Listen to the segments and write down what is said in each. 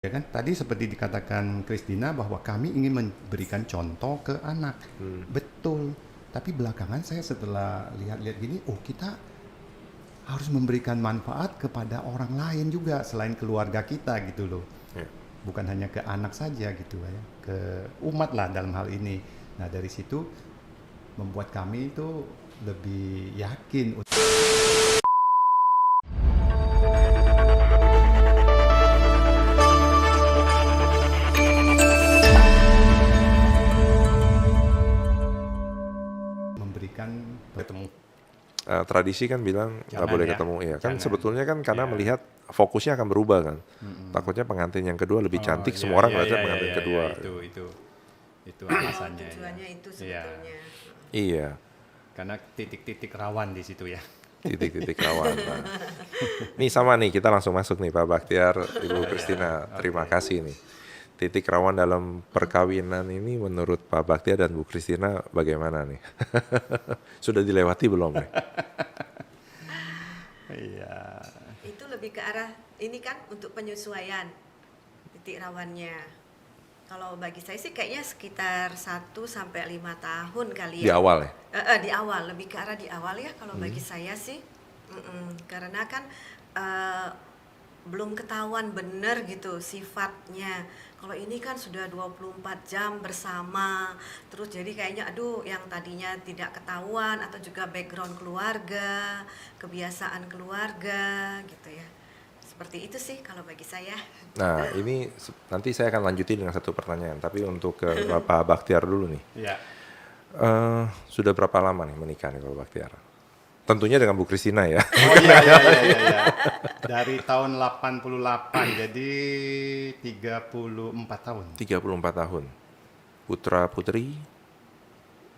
Ya kan, tadi seperti dikatakan Kristina bahwa kami ingin memberikan contoh ke anak. Betul. Tapi belakangan saya setelah lihat-lihat gini, oh kita harus memberikan manfaat kepada orang lain juga selain keluarga kita gitu loh. Ya. Bukan hanya ke anak saja gitu ya, ke umat lah dalam hal ini. Nah dari situ membuat kami itu lebih yakin. Memberikan ketemu. Tradisi kan bilang nggak Jangan boleh ya, ketemu, ya kan jangan. sebetulnya kan karena Ya. melihat fokusnya akan berubah kan. Takutnya pengantin yang kedua lebih cantik, semua orang ngeliatnya pengantin kedua. Itu alasannya. Tujuannya ya. itu Iya. sebetulnya. Iya, Karena titik-titik rawan di situ ya. titik-titik rawan. Nah. Nih sama nih, kita langsung masuk nih Pak Baktiar, Ibu Kristina. Terima kasih nih. Titik rawan dalam perkawinan ini menurut Pak Baktiar dan Bu Kristina bagaimana nih? Sudah dilewati belum nih? Iya. Itu lebih ke arah ini kan untuk penyesuaian titik rawannya. Kalau bagi saya sih kayaknya sekitar 1 sampai 5 tahun kali Di ya. awal ya? Di awal, lebih ke arah di awal ya kalau bagi saya sih. Karena kan belum ketahuan benar gitu sifatnya. Kalau ini kan sudah 24 jam bersama, terus jadi kayaknya aduh yang tadinya tidak ketahuan atau juga background keluarga, kebiasaan keluarga gitu ya. Seperti itu sih kalau bagi saya. Nah ini nanti saya akan lanjutin dengan satu pertanyaan, tapi untuk ke Bapak Baktiar dulu nih. Iya. Sudah berapa lama nih menikah nih Bapak Baktiar? Tentunya dengan Bu Kristina ya. Oh iya. Dari tahun 88 jadi 34 tahun. 34 tahun. Putra putri?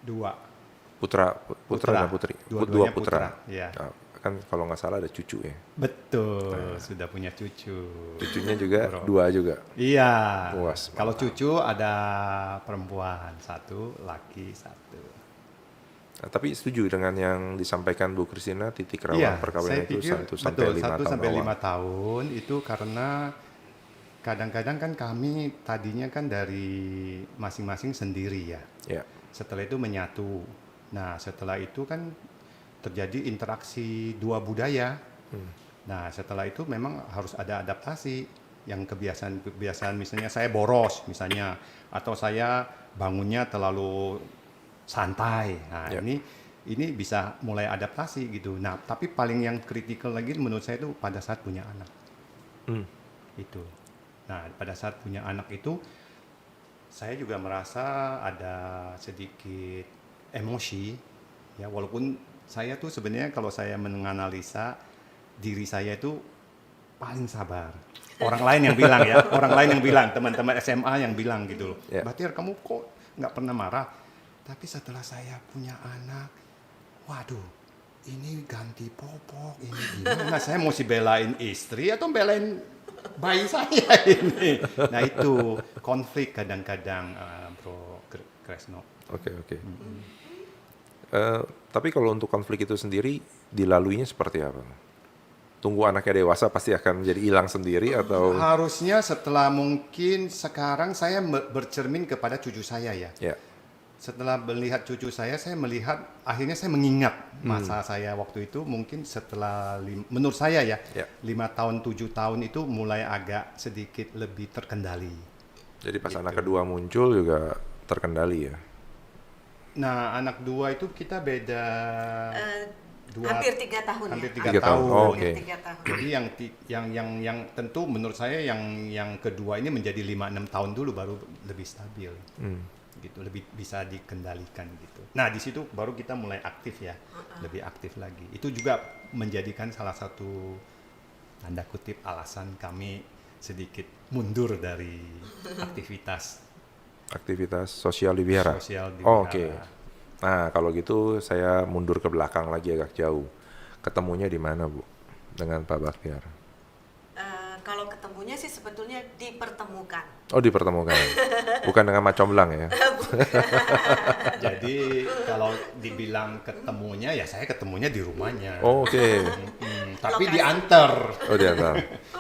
Dua. Putra dan putri. Dua-duanya Dua putra. Iya. Nah, kan kalau nggak salah ada cucu ya. Betul, sudah punya cucu. Cucunya juga Bro. 2 juga. Iya. Puas, Kalau mantap. cucu ada perempuan 1, laki 1. Nah, tapi setuju dengan yang disampaikan Bu Kristina, titik rawan Iya, perkawinan saya itu pikir 1 sampai 5 1 tahun sampai awal. 5 tahun itu karena kadang-kadang kan kami tadinya kan dari masing-masing sendiri ya. Ya. Setelah itu menyatu. Nah, setelah itu kan terjadi interaksi dua budaya. Nah, setelah itu memang harus ada adaptasi yang kebiasaan misalnya saya boros misalnya atau saya bangunnya terlalu santai. Nah, Ya. ini bisa mulai adaptasi gitu. Nah, tapi paling yang kritikal lagi menurut saya itu pada saat punya anak. Itu. Nah, pada saat punya anak itu saya juga merasa ada sedikit emosi ya, walaupun saya tuh sebenarnya kalau saya menganalisa diri saya itu paling sabar. Orang lain yang bilang ya, orang lain yang bilang, teman-teman SMA yang bilang gitu loh. Ya. Baktiar kamu kok nggak pernah marah? Tapi setelah saya punya anak, waduh, ini ganti popok, ini gimana? Saya mesti belain istri atau belain bayi saya ini? Nah itu konflik kadang-kadang, Bro Kresno. Oke. Tapi kalau untuk konflik itu sendiri dilaluinya seperti apa? Tunggu anaknya dewasa pasti akan jadi hilang sendiri atau? Harusnya setelah mungkin sekarang saya bercermin kepada cucu saya ya. Ya. Setelah melihat cucu saya melihat akhirnya saya mengingat masa saya waktu itu mungkin setelah menurut saya ya, Ya. 5 tahun 7 tahun itu mulai agak sedikit lebih terkendali. Jadi pas Gitu. anak kedua muncul juga terkendali ya. Nah anak 2 itu kita beda Hampir 3 tahun hampir ya. 3 3 tahun. tahun. Oh, Hampir oke. 3 tahun. Jadi yang tentu menurut saya yang kedua ini menjadi 5-6 tahun dulu baru lebih stabil. Gitu, lebih bisa dikendalikan gitu. Nah, di situ baru kita mulai aktif ya. Lebih aktif lagi. Itu juga menjadikan salah satu tanda kutip alasan kami sedikit mundur dari aktivitas Aktivitas sosial di wihara. sosial di Oh, wihara. oke. Nah, kalau gitu saya mundur ke belakang lagi agak jauh. Ketemunya di mana, Bu? Dengan Pak Baktiar. Kalau ketemunya sih sebetulnya di dipertemukan. Oh, dipertemukan. Bukan dengan Macomblang ya. Jadi kalau dibilang ketemunya ya saya ketemunya di rumahnya. Oh, oke. Tapi Lokasi. diantar. Oh, diantar.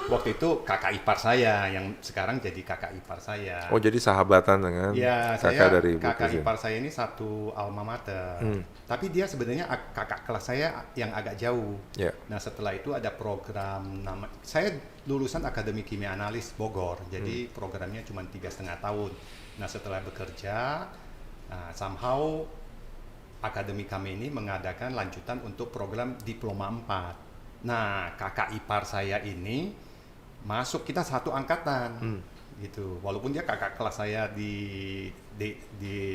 Waktu itu kakak ipar saya yang sekarang jadi kakak ipar saya. Oh, jadi sahabatan dengan Ya, kakak saya dari Bu kakak Christina. ipar saya ini satu alma mater. Tapi dia sebenarnya kakak kelas saya yang agak jauh. Ya. Nah, setelah itu ada program saya lulusan Akademi Kimia Analis Bogor. Jadi programnya cuma 3,5 tahun. Nah, setelah bekerja, somehow akademi kami ini mengadakan lanjutan untuk program Diploma 4. Nah, kakak ipar saya ini masuk, kita satu angkatan. Gitu. Walaupun dia kakak kelas saya di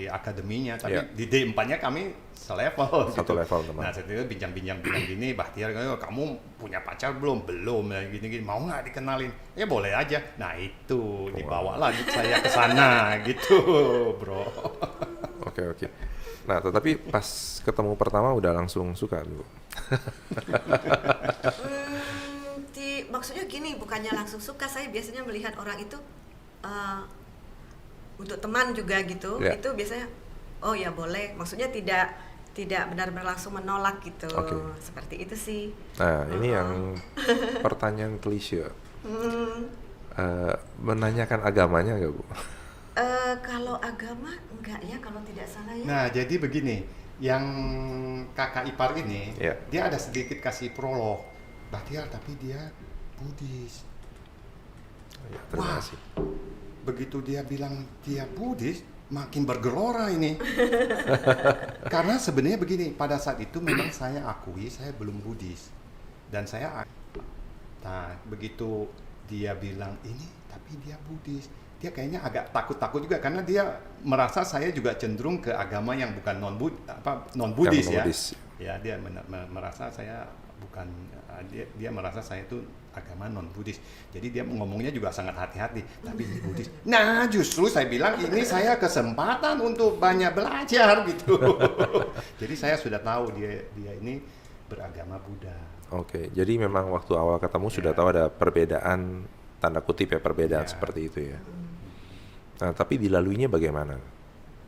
akademinya, tapi Ya. di D4-nya kami selevel. Satu gitu. level, teman. Nah, setelah itu bincang-bincang gini, Bahtiar, kamu punya pacar belum? Belum, ya, gini-gini. Mau nggak dikenalin? Ya boleh aja. Nah, itu dibawalah saya ke sana gitu, bro. Oke. Nah, tetapi pas ketemu pertama udah langsung suka, Bu. Maksudnya gini, bukannya langsung suka, saya biasanya melihat orang itu untuk teman juga gitu, Ya. itu biasanya oh ya boleh, maksudnya tidak benar-benar langsung menolak gitu, Oke. seperti itu sih. Nah, ini yang pertanyaan klise. Menanyakan agamanya nggak, Bu? Kalau agama enggak ya, kalau tidak salah ya. Nah, jadi begini, yang kakak ipar ini, Ya. dia ada sedikit kasih prolog. Bahtiar, tapi dia Buddhis. Ya, terima Wah. kasih. Begitu dia bilang dia Buddhis, makin bergelora ini. Karena sebenarnya begini, pada saat itu memang saya akui saya belum Buddhis. Dan nah, begitu dia bilang ini, tapi dia Buddhis. Dia kayaknya agak takut-takut juga karena dia merasa saya juga cenderung ke agama yang bukan non-Buddhis ya. non-Buddhis. Ya, dia merasa saya bukan, dia merasa saya itu agama non-Buddhis. Jadi dia ngomongnya juga sangat hati-hati, tapi ini Buddhis. Nah, justru saya bilang ini saya kesempatan untuk banyak belajar gitu. Jadi saya sudah tahu dia ini beragama Buddha. Oke, jadi memang waktu awal ketemu sudah tahu ada perbedaan, tanda kutip ya, perbedaan Ya. seperti itu ya. Nah, tapi dilaluinya bagaimana?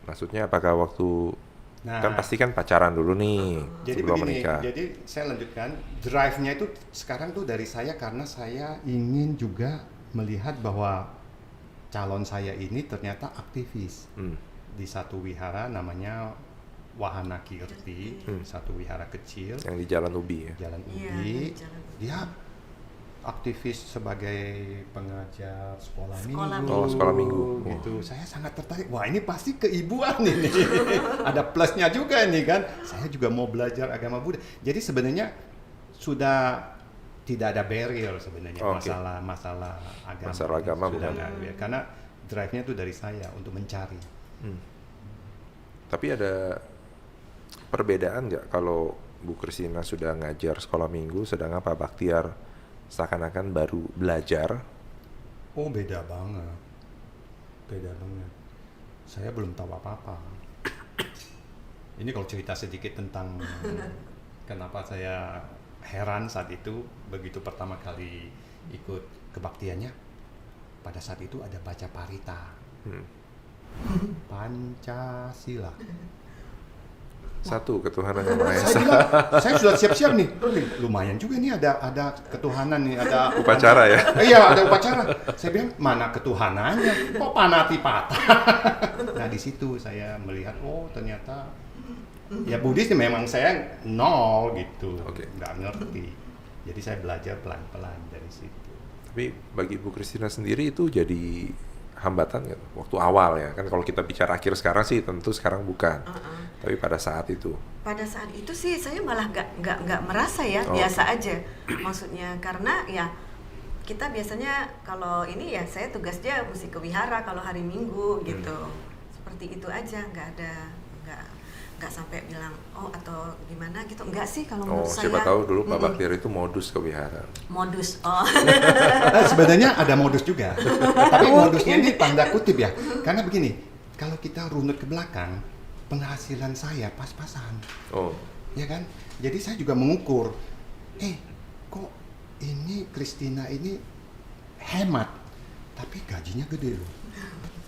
Maksudnya apakah waktu kan pasti kan pacaran dulu nih Jadi sebelum begini, menikah. jadi saya lanjutkan, drive-nya itu sekarang tuh dari saya karena saya ingin juga melihat bahwa calon saya ini ternyata aktivis di satu wihara namanya Wahana Kirti, satu wihara kecil, Yang di Jalan Ubi ya. Jalan Iya, Ubi. Jalan Ubi. Dia aktivis sebagai pengajar sekolah Sekolah minggu. Oh, sekolah minggu. Gitu. Saya sangat tertarik. Wah, ini pasti keibuan ini. Ada plusnya juga nih kan. Saya juga mau belajar agama Buddha. Jadi sebenarnya sudah tidak ada barrier sebenarnya Oke. masalah agama. Masalah agama sudah bukan. nggak ada. Karena drive-nya itu dari saya untuk mencari. Tapi ada perbedaan nggak kalau Bu Christina sudah ngajar sekolah minggu, sedangkan Pak Baktiar seakan-akan baru belajar? Oh, beda banget. Beda banget. Saya belum tahu apa-apa. Ini kalau cerita sedikit tentang kenapa saya heran saat itu, begitu pertama kali ikut kebaktiannya, pada saat itu ada baca parita. Pancasila. Satu, ketuhanan yang Maha Saya Esa. bilang, saya sudah siap-siap nih. Lumayan juga nih ada ketuhanan nih, ada Upacara ya? Iya, ada upacara. Saya bilang, mana ketuhanannya? Kok panati patah? Nah, di situ saya melihat, oh ternyata ya Buddhis memang saya nol gitu. Oke. Nggak ngerti. Jadi saya belajar pelan-pelan dari situ. Tapi bagi Bu Christina sendiri itu jadi hambatan nggak waktu awal ya? Kan kalau kita bicara akhir sekarang sih tentu sekarang bukan. Tapi pada saat itu. Pada saat itu sih saya malah nggak merasa ya, Oh. biasa aja maksudnya, karena ya kita biasanya kalau ini ya saya tugasnya mesti ke wihara kalau hari Minggu gitu, seperti itu aja, nggak sampai bilang oh atau gimana gitu, nggak sih kalau Oh, menurut saya. siapa tahu dulu Pak Baktiar itu modus ke wihara. Modus, oh. Sebenarnya ada modus juga. Tapi modusnya ini tanda kutip ya. Karena begini, kalau kita runut ke belakang, penghasilan saya pas-pasan. Oh, Ya kan? Jadi saya juga mengukur, kok ini Christina ini hemat, tapi gajinya gede loh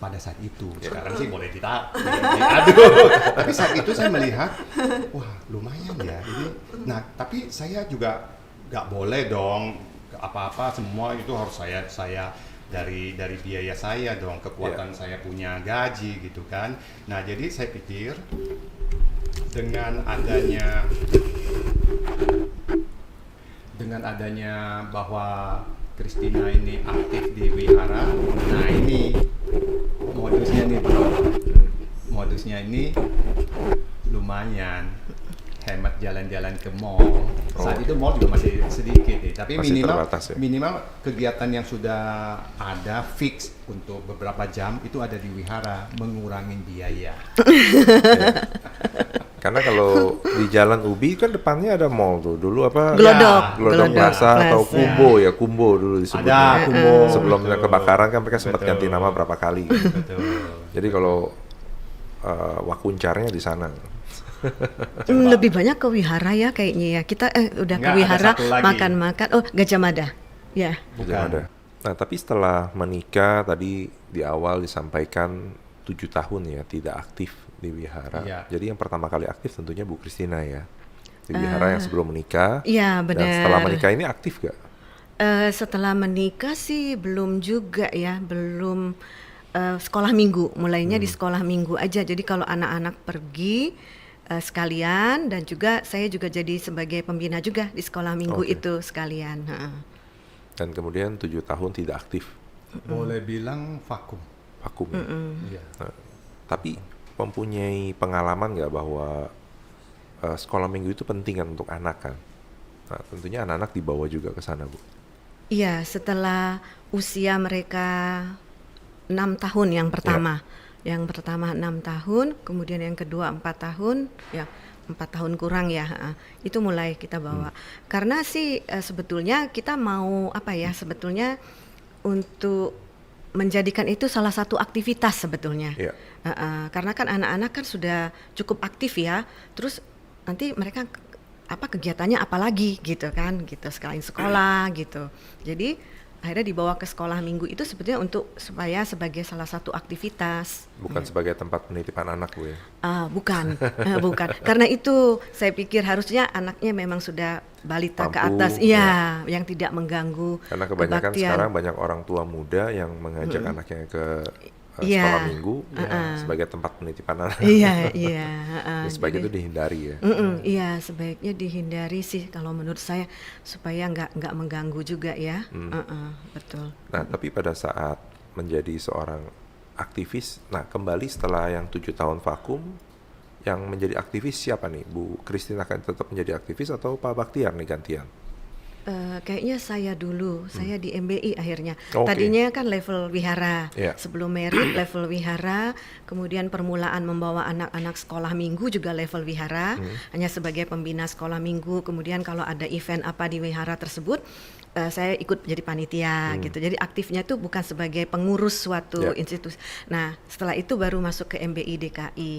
pada saat itu. Sekarang sih boleh aduh. Tapi saat itu saya melihat, wah lumayan ya ini. Nah tapi saya juga nggak boleh dong apa-apa semua itu harus saya dari biaya saya dong, kekuatan saya punya gaji gitu kan. Nah jadi saya pikir dengan adanya bahwa Christina ini aktif di wihara, nah ini modusnya ini lumayan hemat jalan-jalan ke mall. Saat itu mall juga masih sedikit nih, tapi masih terbatas, ya? minimal kegiatan yang sudah ada fix untuk beberapa jam itu ada di wihara, mengurangi biaya. Karena kalau di Jalan Ubi kan depannya ada mall tuh. Dulu apa? Glodok Plaza atau Kumbo dulu disebutnya. Ada Kumbo. Sebelum Betul. kebakaran kan mereka sempat Betul. ganti nama berapa kali. Betul. Jadi kalau wakuncarnya di sana. Lebih banyak ke wihara ya kayaknya ya. Kita udah ke Enggak, ada wihara satu lagi. makan-makan. Oh, Gajah Mada. Ya. Bukan ada. Nah, tapi setelah menikah tadi di awal disampaikan 7 tahun ya tidak aktif di wihara. Iya. Jadi yang pertama kali aktif tentunya Bu Christina ya. Di wihara yang sebelum menikah. Iya, benar. Dan setelah menikah ini aktif gak? Setelah menikah sih belum juga ya, belum sekolah minggu. Mulainya di sekolah minggu aja. Jadi kalau anak-anak pergi sekalian, dan juga saya juga jadi sebagai pembina juga di sekolah minggu itu sekalian. Dan kemudian 7 tahun tidak aktif. Boleh bilang vakum. Vakum. Ya? Iya. Nah, tapi mempunyai pengalaman nggak bahwa sekolah minggu itu penting kan untuk anak kan? Nah, tentunya anak-anak dibawa juga ke sana, Bu. Iya, setelah usia mereka 6 tahun yang pertama. Yang pertama 6 tahun, kemudian yang kedua 4 tahun, ya 4 tahun kurang ya, itu mulai kita bawa. Karena sih sebetulnya kita mau apa ya, sebetulnya untuk menjadikan itu salah satu aktivitas sebetulnya. Iya. Karena kan anak-anak kan sudah cukup aktif ya, terus nanti mereka kegiatannya apa lagi gitu kan, gitu sekalian sekolah gitu. Jadi akhirnya dibawa ke sekolah minggu itu sebetulnya untuk supaya sebagai salah satu aktivitas. Bukan sebagai tempat penitipan anak, Bu ya? Bukan, bukan. Karena itu saya pikir harusnya anaknya memang sudah balita ke Mampu, atas, iya, yang tidak mengganggu. Karena kebanyakan kebaktian. sekarang banyak orang tua muda yang mengajak anaknya ke Iya. sekolah minggu sebagai tempat penitipan anak. Iya. Jadi sebaiknya itu dihindari ya. Iya, sebaiknya dihindari sih kalau menurut saya supaya nggak mengganggu juga ya. Betul. Nah, tapi pada saat menjadi seorang aktivis, nah kembali setelah yang 7 tahun vakum, yang menjadi aktivis siapa nih? Bu Christina akan tetap menjadi aktivis atau Pak Baktiar nih gantian? Kayaknya saya dulu, saya di MBI akhirnya. Oke. Tadinya kan level wihara, Iya. sebelum merit level wihara, kemudian permulaan membawa anak-anak sekolah minggu juga level wihara, hanya sebagai pembina sekolah minggu. Kemudian kalau ada event apa di wihara tersebut, saya ikut jadi panitia gitu. Jadi aktifnya itu bukan sebagai pengurus suatu institusi. Nah, setelah itu baru masuk ke MBI DKI.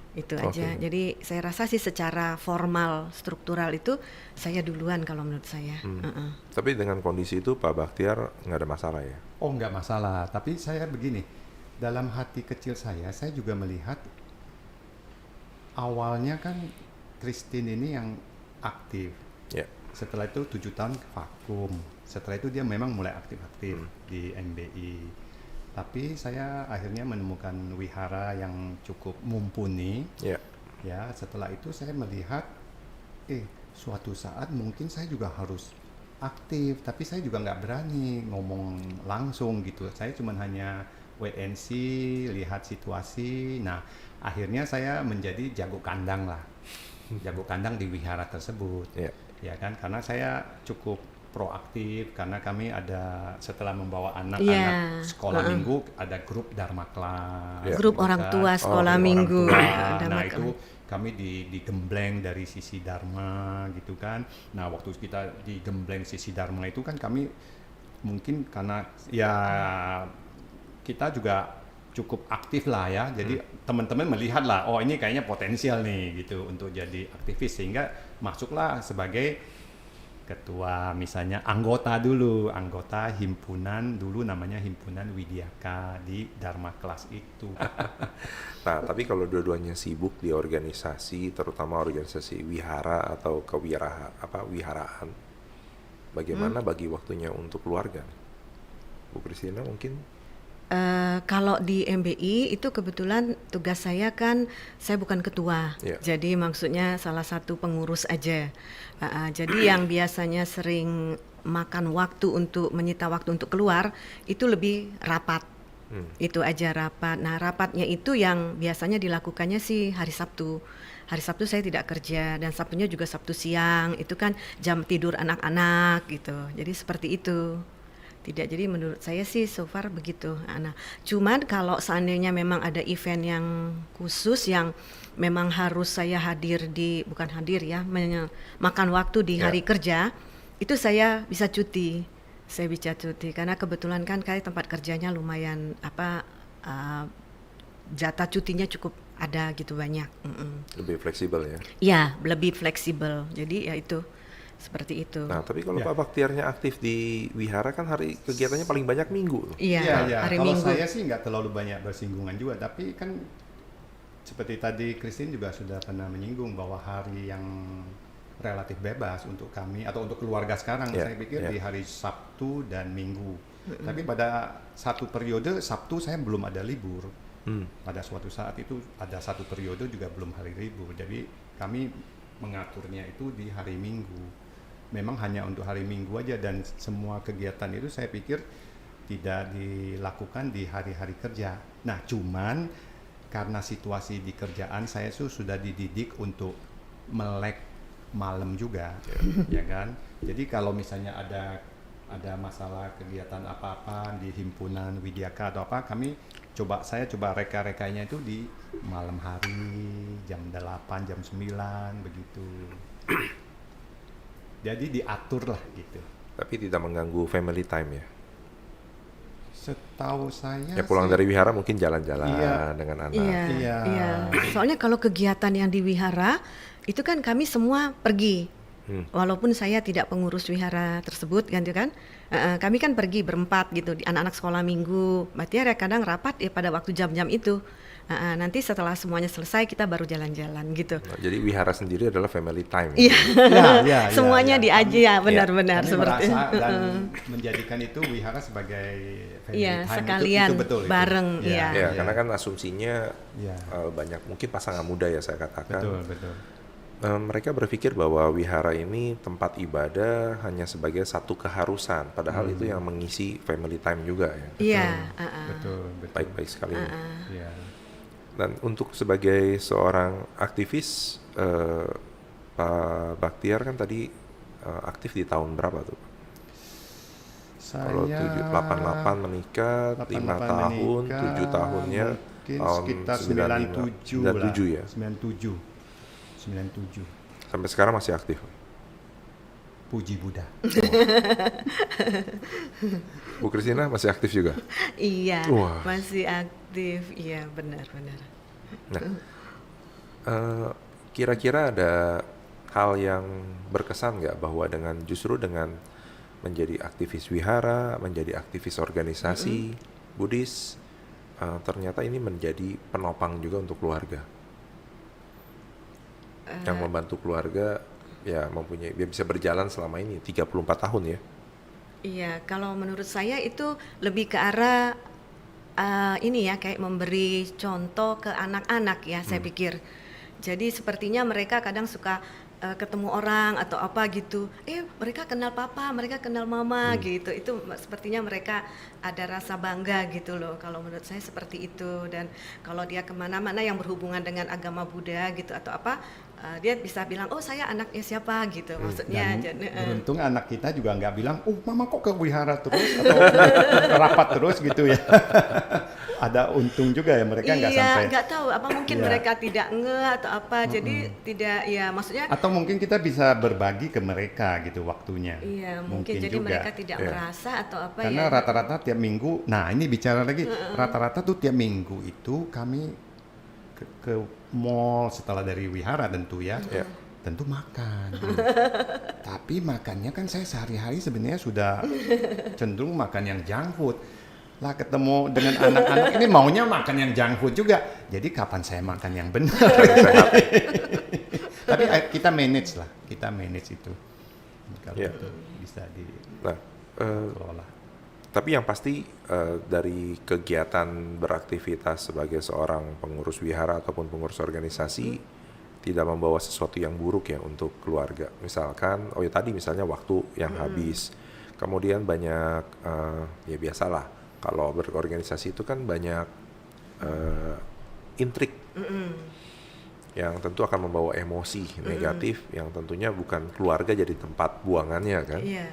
Itu aja. Jadi saya rasa sih secara formal struktural itu saya duluan kalau menurut saya. Tapi dengan kondisi itu Pak Baktiar nggak ada masalah ya? Oh nggak masalah, tapi saya begini, dalam hati kecil saya juga melihat awalnya kan Christine ini yang aktif. Ya. Setelah itu 7 tahun vakum. Setelah itu dia memang mulai aktif-aktif di MBI. Tapi saya akhirnya menemukan wihara yang cukup mumpuni. Ya. Ya, setelah itu saya melihat, suatu saat mungkin saya juga harus aktif. Tapi saya juga nggak berani ngomong langsung gitu. Saya cuma hanya wait and see, lihat situasi. Nah, akhirnya saya menjadi jago kandang lah. Jago kandang di wihara tersebut. Ya kan, karena saya cukup proaktif karena kami ada setelah membawa anak-anak sekolah minggu ada grup Dharma Class, grup orang tua sekolah minggu. Nah itu kami digembleng dari sisi Dharma gitu kan. Nah waktu kita digembleng sisi Dharma itu kan kami mungkin karena ya kita juga cukup aktif lah ya, jadi teman-teman melihat lah, oh ini kayaknya potensial nih gitu untuk jadi aktivis, sehingga masuklah sebagai ketua misalnya anggota himpunan dulu namanya Himpunan Widyaka di Dharma Kelas itu. Nah, tapi kalau dua-duanya sibuk di organisasi, terutama organisasi wihara atau wiharaan, bagaimana bagi waktunya untuk keluarga? Bu Christina mungkin? Kalau di MBI itu kebetulan tugas saya kan, saya bukan ketua, jadi maksudnya salah satu pengurus aja. Jadi yang biasanya sering makan waktu menyita waktu untuk keluar itu lebih rapat. Itu aja rapat. Nah, rapatnya itu yang biasanya dilakukannya sih hari Sabtu. Hari Sabtu saya tidak kerja dan Sabtunya juga Sabtu siang. Itu kan jam tidur anak-anak gitu. Jadi seperti itu. Tidak, jadi menurut saya sih so far begitu. Nah, cuman kalau seandainya memang ada event yang khusus yang memang harus saya makan waktu di hari kerja, itu saya bisa cuti. Saya bisa cuti karena kebetulan kan kayak tempat kerjanya lumayan jatah cutinya cukup ada gitu banyak. Lebih fleksibel ya? Iya, lebih fleksibel. Jadi ya itu. Seperti itu. Nah, tapi kalau Pak Baktiarnya aktif di wihara kan hari kegiatannya paling banyak minggu. Iya, hari kalau Minggu. saya sih nggak terlalu banyak bersinggungan juga, tapi kan seperti tadi Christine juga sudah pernah menyinggung bahwa hari yang relatif bebas untuk kami atau untuk keluarga sekarang, saya pikir di hari Sabtu dan Minggu. Tapi pada satu periode Sabtu saya belum ada libur. Pada suatu saat itu ada satu periode juga belum hari libur. Jadi kami mengaturnya itu di hari Minggu. Memang hanya untuk hari Minggu aja dan semua kegiatan itu saya pikir tidak dilakukan di hari-hari kerja. Nah, cuman karena situasi di kerjaan saya sudah dididik untuk melek malam juga, ya kan? Jadi kalau misalnya ada masalah kegiatan apa-apa di himpunan Widyaka atau apa, saya coba reka-rekanya itu di malam hari, jam 8, jam 9 begitu. Jadi diatur lah gitu. Tapi tidak mengganggu family time ya? Setahu saya ya pulang sih, dari wihara mungkin jalan-jalan dengan anak. Iya. Soalnya kalau kegiatan yang di wihara itu kan kami semua pergi. Walaupun saya tidak pengurus wihara tersebut kan, kami kan pergi berempat gitu, di anak-anak sekolah minggu. Berarti ya kadang rapat ya pada waktu jam-jam itu. Nanti setelah semuanya selesai kita baru jalan-jalan gitu. Nah, jadi wihara sendiri adalah family time. Iya. Semuanya diaji ya, benar-benar seperti merasa dan menjadikan itu wihara sebagai family time. Sekalian itu betul bareng. itu. Ya, karena kan asumsinya banyak mungkin pasangan muda ya saya katakan. Betul. Mereka berpikir bahwa wihara ini tempat ibadah hanya sebagai satu keharusan, padahal itu yang mengisi family time juga ya. Iya. Betul. Baik-baik sekali. Iya. Dan untuk sebagai seorang aktivis, Pak Baktiar kan tadi aktif di tahun berapa tuh? Kalau 88 menikah, 5 tahun, 7 tahunnya tahun sekitar 97 ya? 97. Sampai sekarang masih aktif? Puji Buddha. Bu Christina masih aktif juga? Iya, masih aktif. Iya, benar. Nah, kira-kira ada hal yang berkesan nggak bahwa justru dengan menjadi aktivis wihara, menjadi aktivis organisasi Buddhis, ternyata ini menjadi penopang juga untuk keluarga, yang membantu keluarga ya bisa berjalan selama ini 34 tahun ya. Iya, kalau menurut saya itu lebih ke arah kayak memberi contoh ke anak-anak ya, saya pikir. Jadi sepertinya mereka kadang suka ketemu orang atau apa gitu, mereka kenal papa, mereka kenal mama gitu. Itu sepertinya mereka ada rasa bangga gitu loh. Kalau menurut saya seperti itu. Dan kalau dia kemana-mana yang berhubungan dengan agama Buddha gitu atau apa, dia bisa bilang, oh saya anaknya siapa gitu. Maksudnya. Dan beruntung anak kita juga nggak bilang, mama kok ke wihara terus atau rapat terus gitu ya. Ada untung juga ya mereka nggak sampai. Iya, nggak tahu apa mungkin mereka tidak atau apa. Jadi tidak ya maksudnya. Atau mungkin kita bisa berbagi ke mereka gitu waktunya. Iya, mungkin jadi juga mereka tidak merasa atau apa. Karena rata-rata tiap minggu, nah ini bicara lagi, rata-rata tuh tiap minggu itu kami ke mall setelah dari wihara tentu ya. tentu makan. Tapi makannya kan saya sehari-hari sebenarnya sudah cenderung makan yang junk food. Lah ketemu dengan anak-anak ini maunya makan yang junk food juga. Jadi kapan saya makan yang benar? Tapi kita manage itu. Kalau itu bisa dikelola. Tapi yang pasti dari kegiatan beraktivitas sebagai seorang pengurus wihara ataupun pengurus organisasi tidak membawa sesuatu yang buruk ya untuk keluarga. Misalkan, tadi misalnya waktu yang habis. Kemudian banyak, ya biasalah, kalau berorganisasi itu kan banyak intrik. Yang tentu akan membawa emosi negatif, yang tentunya bukan keluarga jadi tempat buangannya kan. Iya.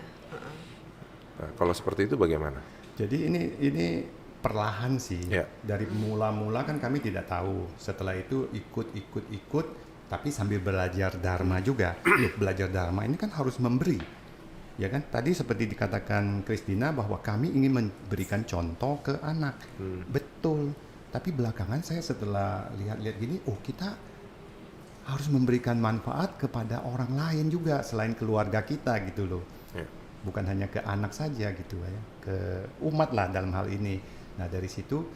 Nah, kalau seperti itu bagaimana? Jadi ini perlahan sih. Ya. Dari mula-mula kan kami tidak tahu. Setelah itu ikut, tapi sambil belajar dharma juga. Belajar dharma ini kan harus memberi. Ya kan? Tadi seperti dikatakan Christina bahwa kami ingin memberikan contoh ke anak. Betul. Tapi belakangan saya setelah lihat-lihat gini, kita harus memberikan manfaat kepada orang lain juga selain keluarga kita gitu loh. Ya. Bukan hanya ke anak saja gitu ya, ke umat lah dalam hal ini. Nah dari situ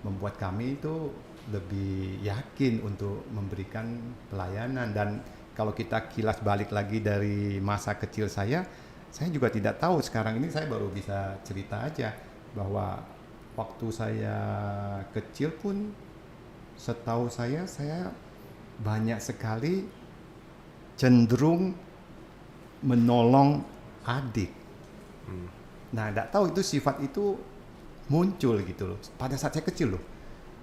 membuat kami itu lebih yakin untuk memberikan pelayanan. Dan kalau kita kilas balik lagi dari masa kecil saya juga tidak tahu. Sekarang ini saya baru bisa cerita aja bahwa waktu saya kecil pun setahu saya banyak sekali cenderung menolong adik. Nah, tidak tahu itu sifat itu muncul gitu loh. Pada saat saya kecil loh.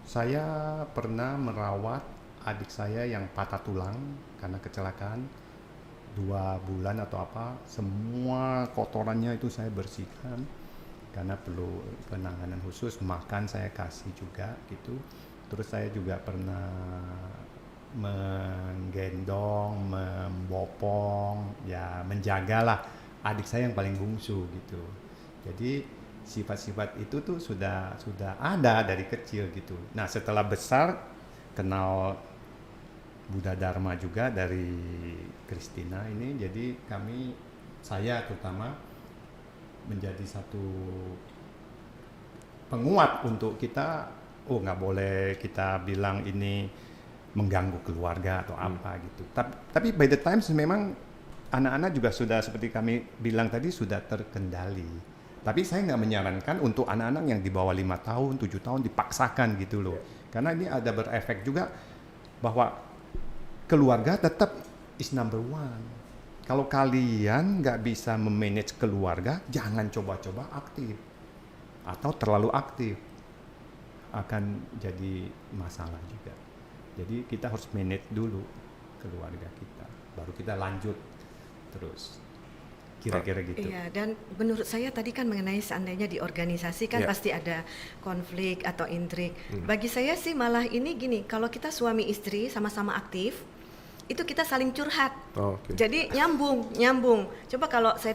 Saya pernah merawat adik saya yang patah tulang karena kecelakaan 2 bulan atau apa. Semua kotorannya itu saya bersihkan karena perlu penanganan khusus. Makan saya kasih juga gitu. Terus saya juga pernah menggendong, membopong, ya menjagalah adik saya yang paling bungsu gitu. Jadi sifat-sifat itu tuh sudah ada dari kecil gitu. Nah setelah besar kenal Buddha Dharma juga dari Christina ini, jadi saya terutama menjadi satu penguat untuk kita. Nggak boleh kita bilang ini mengganggu keluarga atau apa gitu. Tapi by the times memang anak-anak juga sudah seperti kami bilang tadi sudah terkendali. Tapi saya nggak menyarankan untuk anak-anak yang di bawah 5 tahun, 7 tahun dipaksakan gitu loh. Karena ini ada berefek juga bahwa keluarga tetap is number one. Kalau kalian nggak bisa memanage keluarga, jangan coba-coba aktif. Atau terlalu aktif. Akan jadi masalah juga. Jadi kita harus manage dulu keluarga kita. Baru kita lanjut terus. Kira-kira gitu. Iya, dan menurut saya tadi kan mengenai seandainya di organisasi kan pasti ada konflik atau intrik. Bagi saya sih malah ini gini, kalau kita suami istri sama-sama aktif, itu kita saling curhat. Jadi nyambung. Coba kalau saya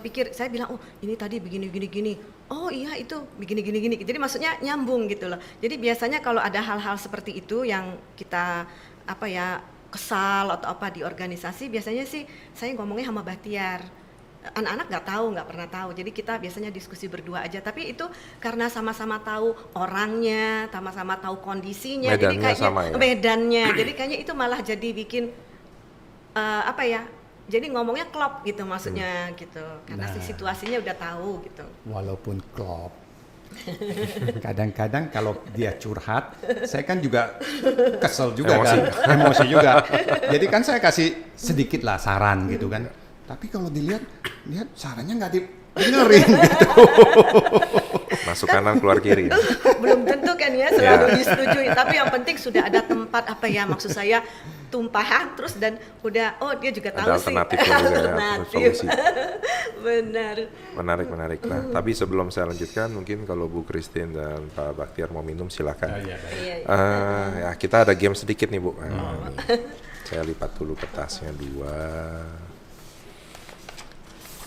bilang, ini tadi begini. Oh iya itu begini. Jadi maksudnya nyambung gitu loh. Jadi biasanya kalau ada hal-hal seperti itu yang kita kesal atau apa di organisasi, biasanya sih saya ngomongnya sama Bahtiar. Anak-anak nggak pernah tahu. Jadi kita biasanya diskusi berdua aja. Tapi itu karena sama-sama tahu orangnya, sama-sama tahu kondisinya. Medannya jadi kayaknya sama ya? medannya. Jadi kayaknya itu malah jadi bikin jadi ngomongnya klop gitu maksudnya gitu. Karena situasinya udah tahu gitu. Walaupun klop, kadang-kadang kalau dia curhat, saya kan juga kesel juga emosi juga. Jadi kan saya kasih sedikit lah saran gitu kan. Tapi kalau lihat sarannya nggak didengerin gitu. Masuk kanan keluar kiri. Belum tentu kan ya selalu disetujui. Tapi yang penting sudah ada tempat maksud saya tumpahan terus dan udah dia juga tahu sih. Ada alternatif juga ya, solusi. Benar. Menarik. Nah, tapi sebelum saya lanjutkan, mungkin kalau Bu Christine dan Pak Bahtiar mau minum silakan. Ya kita ada game sedikit nih Bu. Saya lipat dulu kertasnya 2.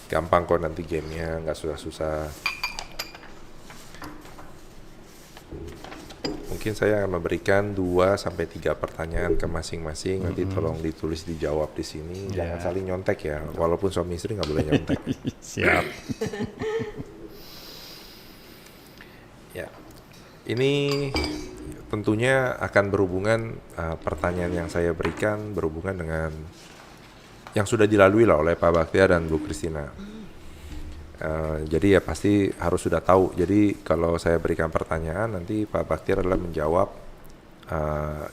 Gampang kok nanti gamenya, nggak susah-susah. Mungkin mungkin saya akan memberikan 2 sampai 3 pertanyaan ke masing-masing. Nanti tolong ditulis dijawab di sini. Jangan saling nyontek ya. Walaupun suami istri nggak boleh nyontek. Siap. Ya, ini tentunya akan berhubungan, pertanyaan yang saya berikan berhubungan dengan yang sudah dilalui lah oleh Pak Baktiar dan Bu Christina. Jadi ya pasti harus sudah tahu. Jadi kalau saya berikan pertanyaan, nanti Pak Baktiar adalah menjawab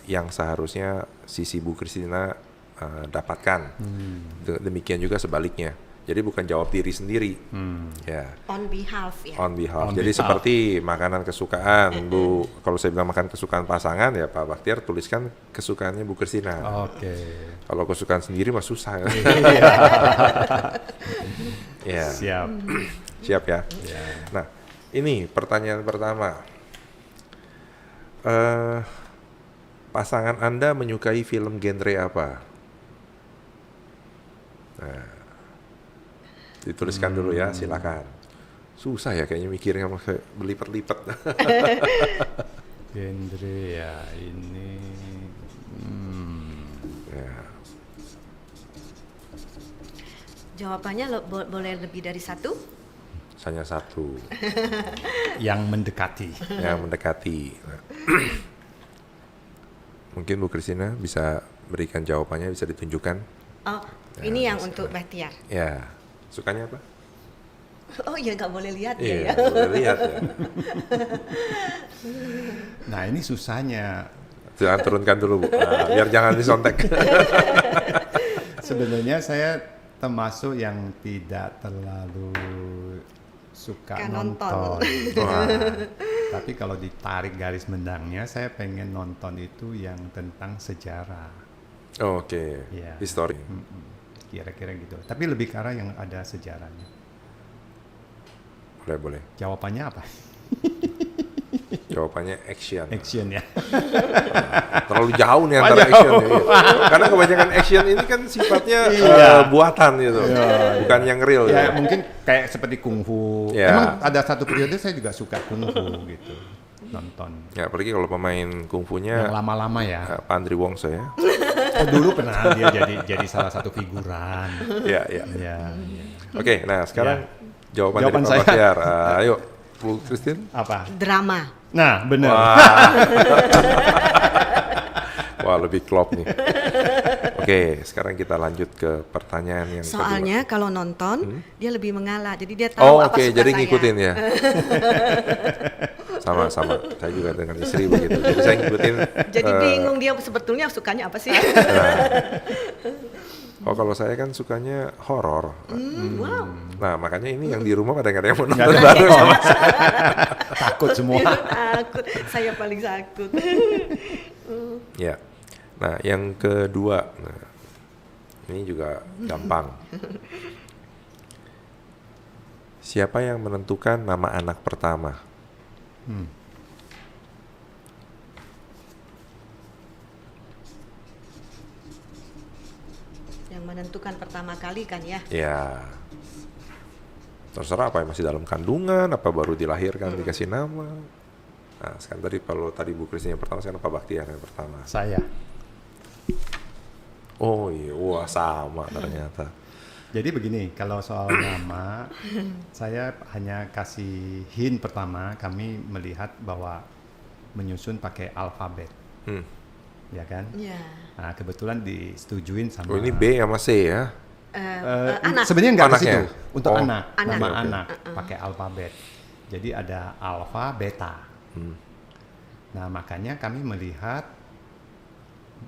yang seharusnya sisi Bu Christina dapatkan. Demikian juga sebaliknya. Jadi bukan jawab diri sendiri. Ya. On behalf ya. On behalf. On Jadi behalf. seperti makanan kesukaan Bu. Kalau saya bilang makan kesukaan pasangan, ya Pak Baktiar tuliskan kesukaannya Bu Christina. Oke. Kalau kesukaan sendiri mah susah. Ya. Siap. Siap ya. Ya. Nah, ini pertanyaan pertama. Pasangan Anda menyukai film genre apa? Nah, dituliskan dulu ya, silakan. Susah ya kayaknya mikirnya, kayak berlipat-lipat. Genre ya ini. Ya. Jawabannya boleh lebih dari satu? Hanya satu Yang mendekati. yang mendekati. Nah. Mungkin Bu Christina bisa berikan jawabannya, bisa ditunjukkan. Oh, ini yang untuk Baktiar. Ya, sukanya apa? Oh iya, nggak boleh lihat Iya, ya. boleh lihat ya. Nah ini susahnya. Jangan turunkan dulu Bu, biar jangan disontek. Sebenarnya saya termasuk yang tidak terlalu suka Suka nonton. Wah, Tapi kalau ditarik garis benangnya, saya pengen nonton itu yang tentang sejarah. oke, Iya. history. Kira-kira gitu. Tapi lebih ke arah yang ada sejarahnya. Boleh. Jawabannya apa? Jawabannya action. Action ya. Terlalu jauh nih antara action ya. Karena kebanyakan action ini kan sifatnya buatan gitu, bukan yang real. Ya gitu. mungkin kayak seperti kungfu. Ya. Emang ada satu periode saya juga suka kungfu gitu. Nonton. Ya, apalagi kalau pemain Yang kungfunya lama-lama ya. Pak Andri Wongso ya. Oh, dulu pernah dia jadi salah satu figuran. Iya. Ya. Oke, nah sekarang jawaban Jawaban dari Pak saya. Baktiar. Ayo, Bu Christine. Apa? Drama. Nah, benar. Wah, lebih klop nih. Oke, sekarang kita lanjut ke pertanyaan yang Soalnya kalau nonton dia lebih mengalah, jadi dia kedua. tahu Oh, apa oke, suka jadi saya. ngikutin ya. Sama. Saya juga dengan istri begitu. Jadi saya ngikutin. Jadi bingung dia sebetulnya sukanya apa sih? Oh, kalau saya kan sukanya horor. Wow. Nah, makanya ini yang di rumah pada nggak ada yang mau Nggak nonton ada bareng yang sama saya. Takut semua. Takut, saya paling takut. Ya. Nah, yang kedua. Nah, ini juga gampang. Siapa yang menentukan nama anak pertama? Yang menentukan pertama kali kan ya. Ya. Terserah apa yang masih dalam kandungan, apa baru dilahirkan dikasih nama. Nah, sekarang tadi Bu Christine yang pertama, sekarang Pak Baktiar yang pertama. Saya. Oh iya, wah sama ternyata. Jadi begini, kalau soal nama, saya hanya kasih hint pertama, kami melihat bahwa menyusun pakai alfabet, ya kan? Iya. Nah, kebetulan disetujuin sama. Oh ini B sama C ya? Anak. Sebenarnya nggak ke Anaknya? situ, untuk Oh. anak, Anak. nama Oke. anak pakai alfabet. Jadi ada alfa, beta. Nah, makanya kami melihat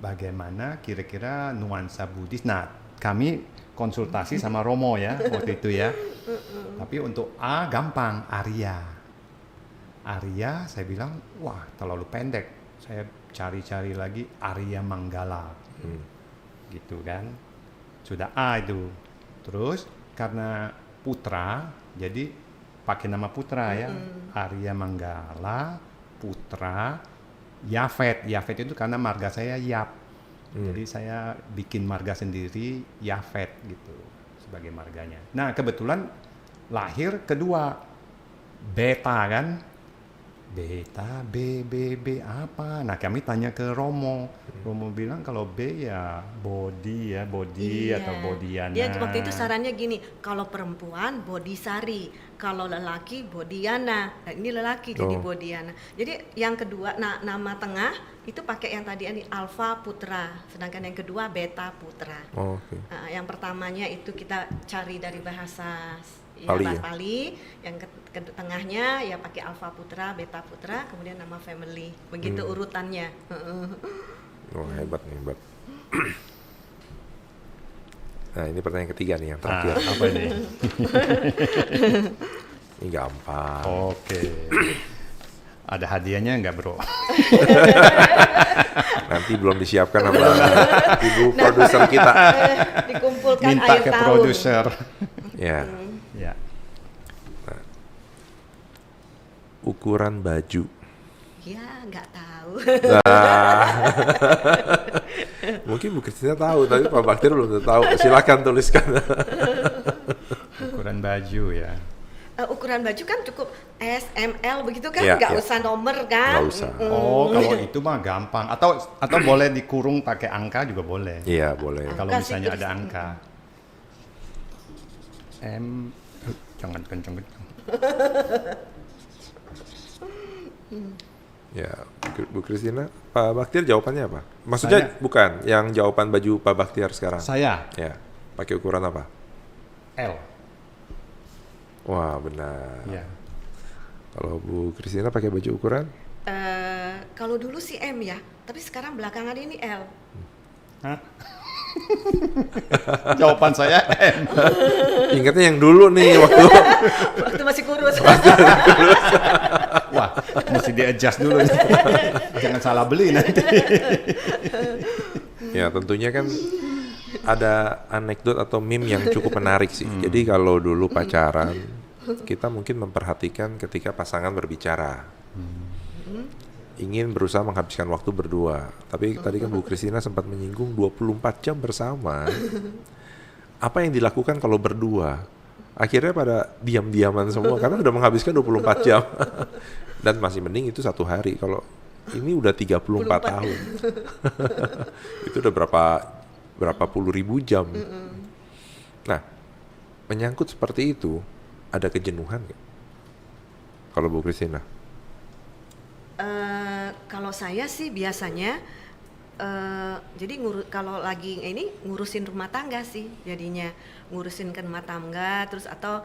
bagaimana kira-kira nuansa Buddhis. Nah, kami konsultasi sama Romo ya waktu itu ya. Tapi untuk A gampang, Arya. Arya saya bilang, wah terlalu pendek. Saya cari-cari lagi Arya Manggala. Gitu kan. Sudah A itu. Terus karena putra, jadi pakai nama putra ya. Arya Manggala, putra, Yafet. Yafet itu karena marga saya Yap. Jadi saya bikin marga sendiri Yafet gitu sebagai marganya. Nah kebetulan lahir kedua Beta kan. beta, B apa? Nah kami tanya ke Romo. Romo bilang kalau B ya body atau bodiana. Dia waktu itu sarannya gini, kalau perempuan Bodhisari, kalau lelaki Bodiana. Nah, ini lelaki jadi Bodiana. Jadi yang kedua, nama tengah itu pakai yang tadi ini Alpha Putra, sedangkan yang kedua Beta Putra. Oke. Yang pertamanya itu kita cari dari bahasa Pali, bahasa ya? Pali, yang ke tengahnya ya pakai Alpha Putra, Beta Putra, kemudian nama family. Begitu urutannya. Hebat. Nah, ini pertanyaan ketiga nih yang terakhir. Apa ini? Ini gampang. Oke. Ada hadiahnya nggak, Bro? Nanti belum disiapkan sama ibu produser kita. Dikumpulkan Minta akhir ke tahun. produser. Ya, Ya. ukuran baju. Ya, nggak tahu. Nah, mungkin Bu Kristina tahu, tapi Pak Baktiar belum tahu. Silakan tuliskan. Ukuran baju ya. Ukuran baju kan cukup S, M, L begitu kan, Iya, nggak iya. usah nomor kan? Nggak usah. Oh, kalau itu mah gampang. Atau boleh dikurung pakai angka juga boleh. Iya, boleh. Kalau Angka sih misalnya tulis. ada angka. M, jangan kenceng-kenceng. Ya, Bu Kristina, Pak Baktiar jawabannya apa? Maksudnya Saya. bukan yang jawaban baju Pak Baktiar sekarang. Saya Ya, pakai ukuran apa? L. Wah, benar. Ya. Kalau Bu Kristina pakai baju ukuran? Kalau dulu sih M ya, tapi sekarang belakangan ini L. Hah? Jawaban saya M. Ingatnya yang dulu nih waktu Waktu masih kurus. Wah, mesti di-adjust dulu. Jangan salah beli nanti. ya tentunya kan ada anekdot atau meme yang cukup menarik sih. Jadi kalau dulu pacaran, kita mungkin memperhatikan ketika pasangan berbicara. Ingin berusaha menghabiskan waktu berdua. Tapi tadi kan Bu Kristina sempat menyinggung 24 jam bersama. Apa yang dilakukan kalau berdua? Akhirnya pada diam-diaman semua karena sudah menghabiskan 24 jam. Dan masih mending itu 1 hari. Kalau ini udah 34 tahun. Itu udah berapa puluh ribu jam. Nah, menyangkut seperti itu, ada kejenuhan nggak? Kalau Bu Kristina? Kalau saya sih biasanya, jadi kalau lagi ini ngurusin rumah tangga sih, jadinya ngurusin ke rumah tangga, terus atau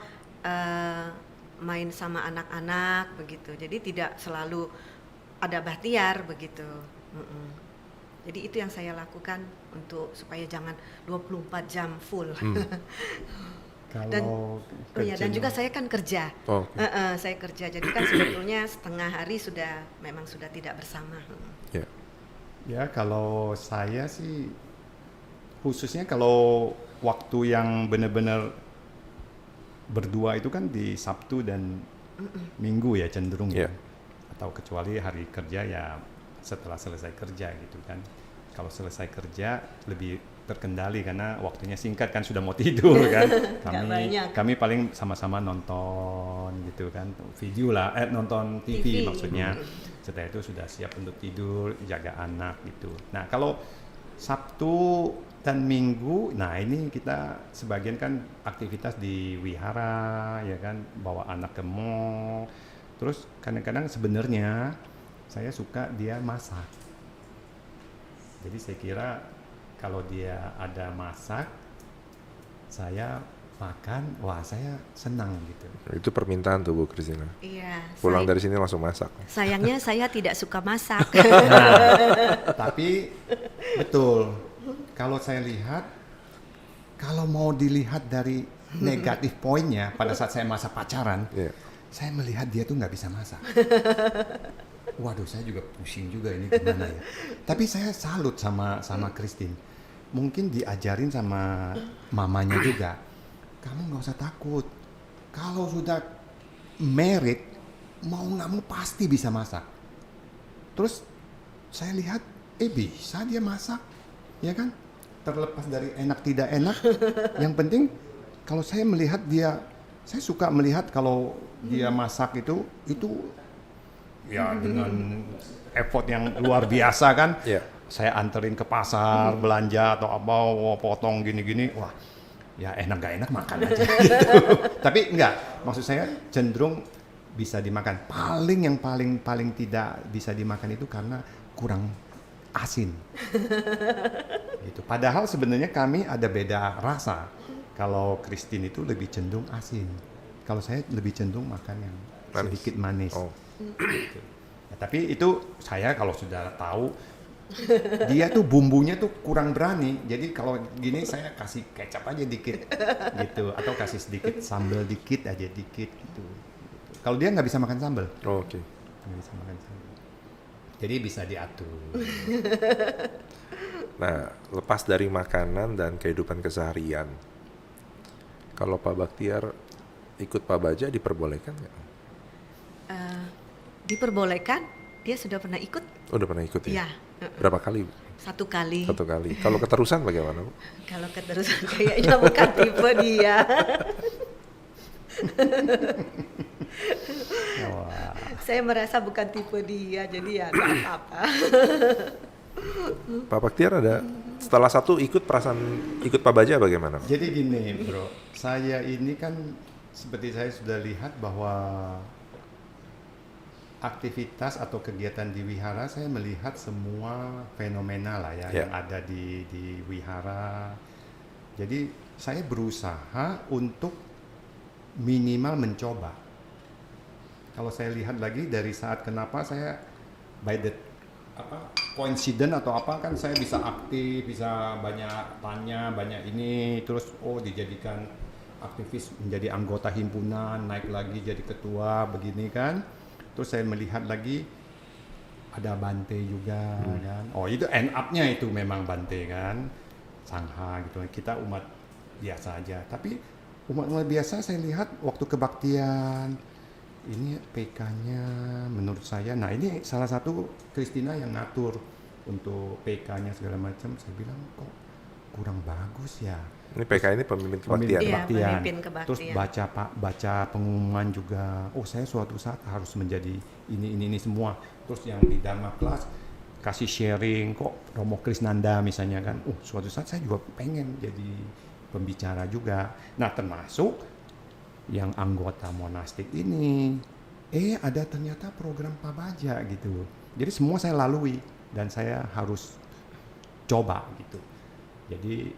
main sama anak-anak begitu. Jadi tidak selalu ada Bahtiar begitu. Jadi itu yang saya lakukan untuk supaya jangan 24 jam full. Kalau dan juga saya kan kerja. Oh, Saya kerja, jadi kan sebetulnya setengah hari memang sudah tidak bersama. ya. Ya, kalau saya sih khususnya kalau waktu yang benar-benar berdua itu kan di Sabtu dan Minggu ya cenderung ya. Yeah. Atau kecuali hari kerja ya setelah selesai kerja gitu kan. Kalau selesai kerja lebih terkendali karena waktunya singkat kan, sudah mau tidur kan. Kami paling sama-sama nonton gitu kan, video lah, nonton TV maksudnya. Setelah itu sudah siap untuk tidur, jaga anak gitu. Nah kalau Sabtu dan Minggu, nah ini kita sebagian kan aktivitas di wihara ya kan, bawa anak ke mall. Terus kadang-kadang sebenarnya saya suka dia masak. Jadi saya kira kalau dia ada masak, saya makan, wah saya senang gitu. Itu permintaan tuh Bu Kristina. Iya. Pulang dari sini langsung masak. Sayangnya saya tidak suka masak. Tapi betul, kalau saya lihat, kalau mau dilihat dari negatif poinnya pada saat saya masa pacaran, saya melihat dia tuh nggak bisa masak. Waduh, saya juga pusing juga ini gimana ya. Tapi saya salut sama Christine. Mungkin diajarin sama mamanya juga. Kamu nggak usah takut. Kalau sudah married, mau nggak mau pasti bisa masak. Terus saya lihat, bisa dia masak, ya kan? Terlepas dari enak tidak enak, yang penting kalau saya melihat dia, saya suka melihat kalau dia masak itu ya dengan effort yang luar biasa kan. Iya. Saya anterin ke pasar belanja atau apa, potong gini-gini, wah ya enak gak enak makan aja gitu. Tapi enggak, maksud saya cenderung bisa dimakan. Yang paling tidak bisa dimakan itu karena kurang asin. Gitu. Padahal sebenarnya kami ada beda rasa. Kalau Christine itu lebih cenderung asin. Kalau saya lebih cenderung makan yang sedikit manis. Oh. Gitu. Ya, tapi itu saya kalau sudah tahu dia tuh bumbunya tuh kurang berani, jadi kalau gini saya kasih kecap aja dikit gitu, atau kasih sedikit sambal dikit aja dikit gitu. Kalau dia nggak bisa makan sambal, Oh, oke. nggak bisa makan sambal, jadi bisa diatur. Nah, lepas dari makanan dan kehidupan keseharian, kalau Pak Baktiar ikut Pak Baja diperbolehkan nggak? Diperbolehkan, dia sudah pernah ikut? Udah pernah ikut ya? Iya. Berapa kali, Bu? 1 kali. 1 kali. Kalau keterusan bagaimana, Bu? Kalau keterusan kayaknya bukan tipe dia. Wah. Saya merasa bukan tipe dia, jadi ya nggak apa-apa. Pak Baktiar ada setelah 1 ikut Pak Baja bagaimana? Jadi gini bro, saya ini kan seperti saya sudah lihat bahwa aktivitas atau kegiatan di wihara, saya melihat semua fenomena lah ya yang ada di wihara. Jadi saya berusaha untuk minimal mencoba. Kalau saya lihat lagi dari saat kenapa saya by the coincidence atau apa kan saya bisa aktif, bisa banyak tanya, banyak ini, terus dijadikan aktivis menjadi anggota himpunan, naik lagi jadi ketua begini kan. Terus saya melihat lagi ada Bante juga kan. Itu end up-nya itu memang Bante kan. Sangha gitu. Kita umat biasa aja. Tapi umat biasa saya lihat waktu kebaktian ini PK-nya menurut saya. Nah, ini salah satu Christina yang ngatur untuk PK-nya segala macam. Saya bilang kok kurang bagus ya. Ini PK ini pemimpin kebaktian. Iya, pemimpin kebaktian. Terus baca pengumuman juga. Saya suatu saat harus menjadi ini semua. Terus yang di Dharma Class kasih sharing kok Romo Krisnanda misalnya kan. Suatu saat saya juga pengen jadi pembicara juga. Nah, termasuk yang anggota monastik ini. Ada ternyata program Pak Baja gitu. Jadi semua saya lalui dan saya harus coba gitu. Jadi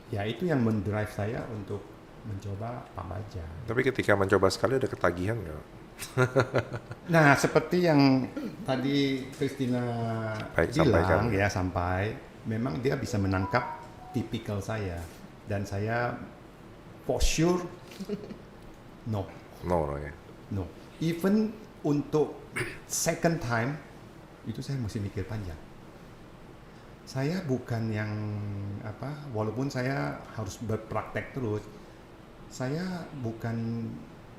ya itu yang mendrive saya untuk mencoba Pak Baja. Tapi ketika mencoba sekali ada ketagihan nggak? Nah, seperti yang tadi Christina bilang ya, sampai memang dia bisa menangkap tipikal saya dan saya for sure no. Even untuk second time itu saya mesti mikir panjang. Saya bukan yang walaupun saya harus berpraktek terus, saya bukan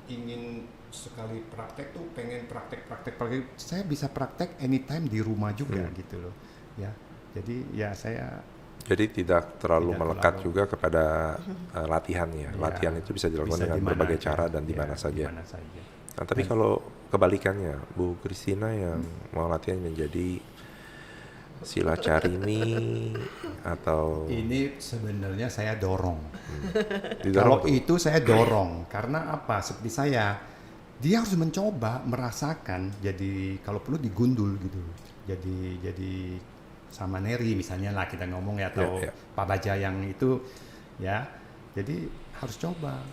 ingin sekali praktek tuh pengen praktek. Saya bisa praktek anytime di rumah juga gitu loh, ya. Jadi ya saya. Jadi tidak terlalu melekat juga kepada latihannya. Latihan itu bisa dilakukan dengan berbagai cara dan di mana saja. Nah, tapi kalau kebalikannya, Bu Christina yang mau latihan menjadi sila carini atau ini sebenarnya saya dorong. Didorong Kalau itu saya dorong karena apa? Seperti saya, dia harus mencoba merasakan. Jadi kalau perlu digundul gitu. Jadi sama Neri misalnya lah kita ngomong ya, atau Pak Baja yang itu ya. Jadi harus coba.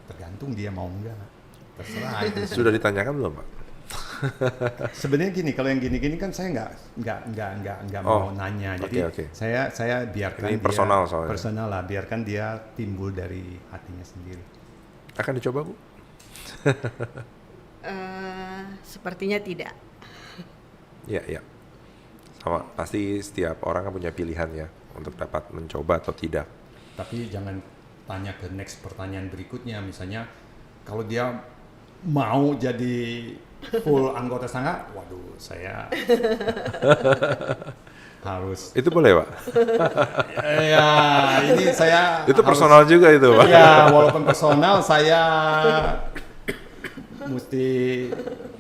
Tergantung dia mau enggak. Terserah itu. Sudah ditanyakan belum, Pak? Sebenarnya gini, kalau yang gini-gini kan saya nggak mau nanya, jadi saya biarkan ini dia personal soalnya. Personal lah, biarkan dia timbul dari hatinya sendiri. Akan dicoba, Bu? Sepertinya tidak. Ya. Sama, pasti setiap orang kan punya pilihan ya untuk dapat mencoba atau tidak. Tapi jangan tanya ke next pertanyaan berikutnya, misalnya kalau dia mau jadi full anggota sangha, waduh saya harus. Itu boleh, Pak? Ya, ini saya itu personal juga itu, Pak. Ya, walaupun personal saya mesti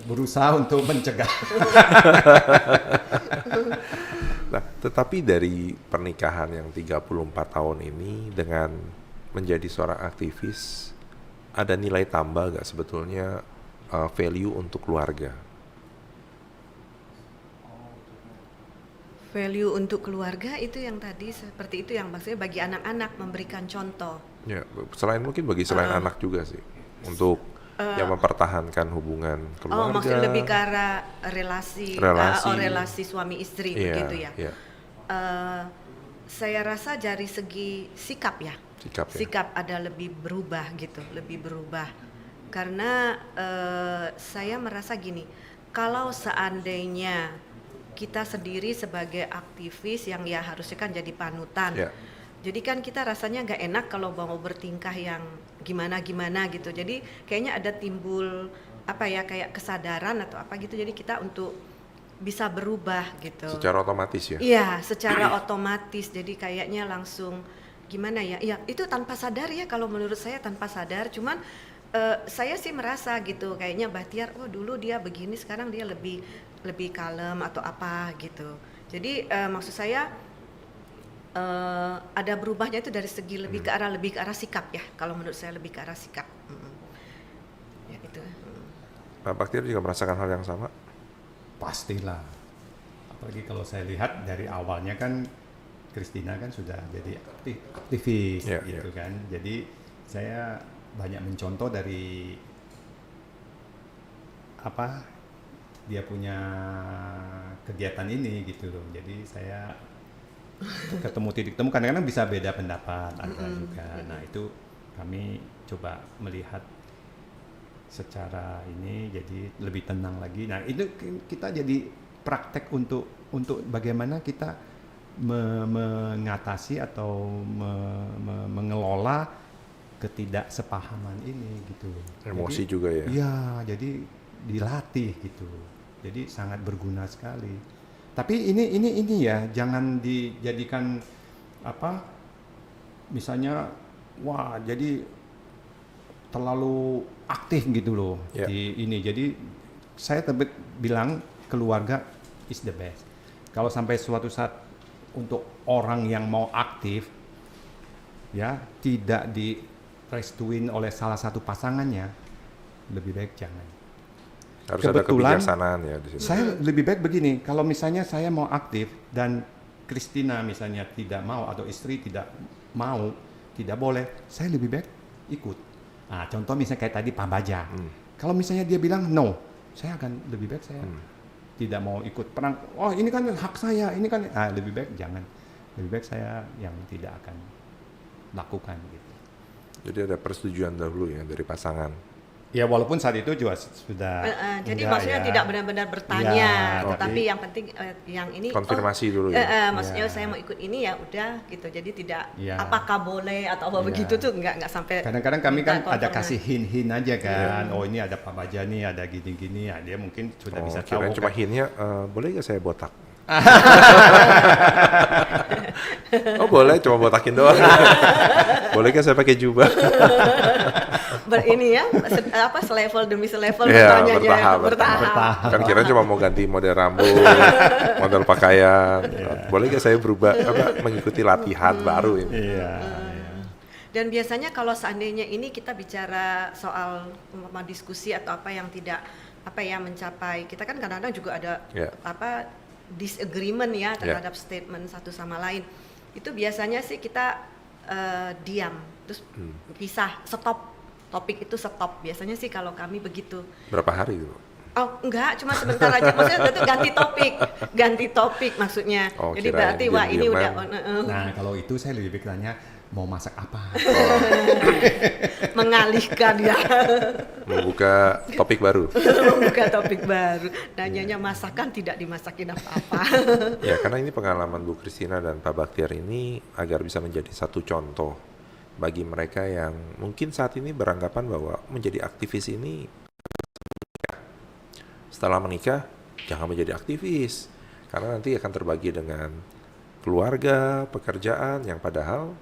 berusaha untuk mencegah. Nah, tetapi dari pernikahan yang 34 tahun ini dengan menjadi seorang aktivis, ada nilai tambah gak sebetulnya value untuk keluarga? Value untuk keluarga itu yang tadi seperti itu, yang maksudnya bagi anak-anak memberikan contoh. Ya, selain anak juga sih, untuk yang mempertahankan hubungan keluarga. Oh, maksudnya lebih ke arah relasi suami istri begitu ya. Iya. Saya rasa dari segi sikap ya. Sikap ada lebih berubah gitu, karena saya merasa gini, kalau seandainya kita sendiri sebagai aktivis yang ya harusnya kan jadi panutan, jadi kan kita rasanya nggak enak kalau mau bertingkah yang gimana gitu, jadi kayaknya ada timbul kayak kesadaran atau apa gitu, jadi kita untuk bisa berubah gitu secara otomatis ya. Iya, secara otomatis, jadi kayaknya langsung gimana ya, itu tanpa sadar ya, kalau menurut saya tanpa sadar, cuman saya sih merasa gitu, kayaknya Bahtiar, dulu dia begini, sekarang dia lebih kalem atau apa gitu. Jadi maksud saya ada berubahnya itu dari segi lebih ke arah sikap ya, kalau menurut saya lebih ke arah sikap. Ya itu. Pak Bahtiar juga merasakan hal yang sama? Pastilah, apalagi kalau saya lihat dari awalnya kan Christina kan sudah jadi aktivis gitu kan, jadi saya banyak mencontoh dari dia punya kegiatan ini gitu loh. Jadi saya ketemu titik temu, kadang-kadang bisa beda pendapat ada juga. Nah itu kami coba melihat secara ini jadi lebih tenang lagi. Nah itu kita jadi praktek untuk bagaimana kita mengatasi atau mengelola ketidaksepahaman ini gitu. Emosi juga ya. Iya, jadi dilatih gitu. Jadi sangat berguna sekali. Tapi ini ya, jangan dijadikan misalnya jadi terlalu aktif gitu loh di ini. Jadi saya tetap bilang keluarga is the best. Kalau sampai suatu saat untuk orang yang mau aktif ya tidak direstuin oleh salah satu pasangannya, lebih baik jangan. Harus ada kebijaksanaan ya di sini. Saya lebih baik begini, kalau misalnya saya mau aktif dan Christina misalnya tidak mau atau istri tidak mau, tidak boleh, saya lebih baik ikut. Nah, contoh misalnya kayak tadi Pak Baja. Kalau misalnya dia bilang no, saya akan lebih baik saya tidak mau ikut perang. Oh ini kan hak saya, ini kan lebih baik jangan. Lebih baik saya yang tidak akan lakukan gitu. Jadi ada persetujuan dahulu ya dari pasangan. Ya walaupun saat itu juga sudah. Jadi maksudnya tidak benar-benar bertanya, tetapi yang penting yang ini konfirmasi dulu ya. Maksudnya saya mau ikut ini ya udah gitu. Jadi tidak apakah boleh atau apa begitu tuh nggak sampai. Kadang-kadang kami kan ada kasih hint aja kan. Oh ini ada Pak Baja nih, ada gini-gini. Ya, dia mungkin sudah bisa tahu. Cuma hintnya, boleh nggak saya botak? Oh boleh, cuma botakin doang. Boleh nggak saya pakai jubah? Ini ya, selevel demi selevel bertahap. Kan kira cuma mau ganti model rambut, model pakaian. Boleh nggak saya berubah mengikuti latihan baru ini? Dan biasanya kalau seandainya ini kita bicara soal diskusi atau apa yang tidak mencapai, kita kan kadang-kadang juga ada disagreement ya terhadap statement satu sama lain. Itu biasanya sih kita diam, terus pisah, stop. Topik itu stop, biasanya sih kalau kami begitu. Berapa hari itu? Oh enggak, cuma sebentar aja, maksudnya itu ganti topik maksudnya. Jadi berarti ini udah. Nah kalau itu saya lebih baik tanya mau masak apa. Mengalihkan ya. Membuka topik baru. Nanyanya masakan, tidak dimasakin apa-apa. Ya karena ini pengalaman Bu Christina dan Pak Bahtiar ini agar bisa menjadi satu contoh bagi mereka yang mungkin saat ini beranggapan bahwa menjadi aktivis ini setelah menikah jangan menjadi aktivis karena nanti akan terbagi dengan keluarga, pekerjaan, yang padahal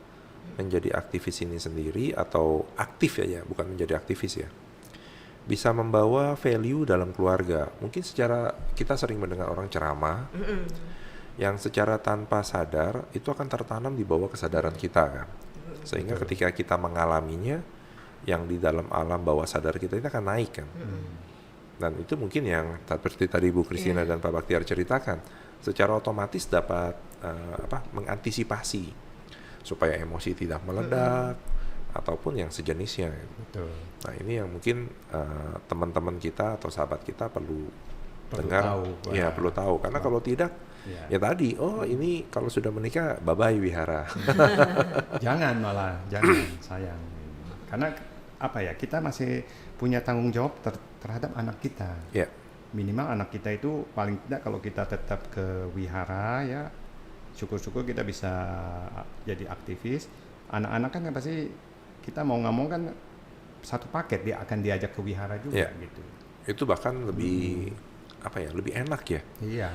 menjadi aktivis ini sendiri atau aktif ya bukan menjadi aktivis ya, bisa membawa value dalam keluarga. Mungkin secara kita sering mendengar orang ceramah yang secara tanpa sadar itu akan tertanam di bawah kesadaran kita kan. Sehingga ketika kita mengalaminya, yang di dalam alam bawah sadar kita ini akan naik kan. Dan itu mungkin yang seperti tadi Bu Christina dan Pak Baktiar ceritakan, secara otomatis dapat mengantisipasi supaya emosi tidak meledak ataupun yang sejenisnya. Betul. Nah ini yang mungkin teman-teman kita atau sahabat kita perlu dengar, tahu. ya perlu tahu. Karena kalau tidak, ya tadi, ini kalau sudah menikah, bye-bye wihara. Jangan sayang. Karena apa ya, kita masih punya tanggung jawab terhadap anak kita. Ya. Minimal anak kita itu paling tidak kalau kita tetap ke wihara ya, syukur-syukur kita bisa jadi aktivis. Anak-anak kan pasti kita mau nggak mau kan satu paket, dia akan diajak ke wihara juga gitu. Itu bahkan lebih lebih enak ya. Iya.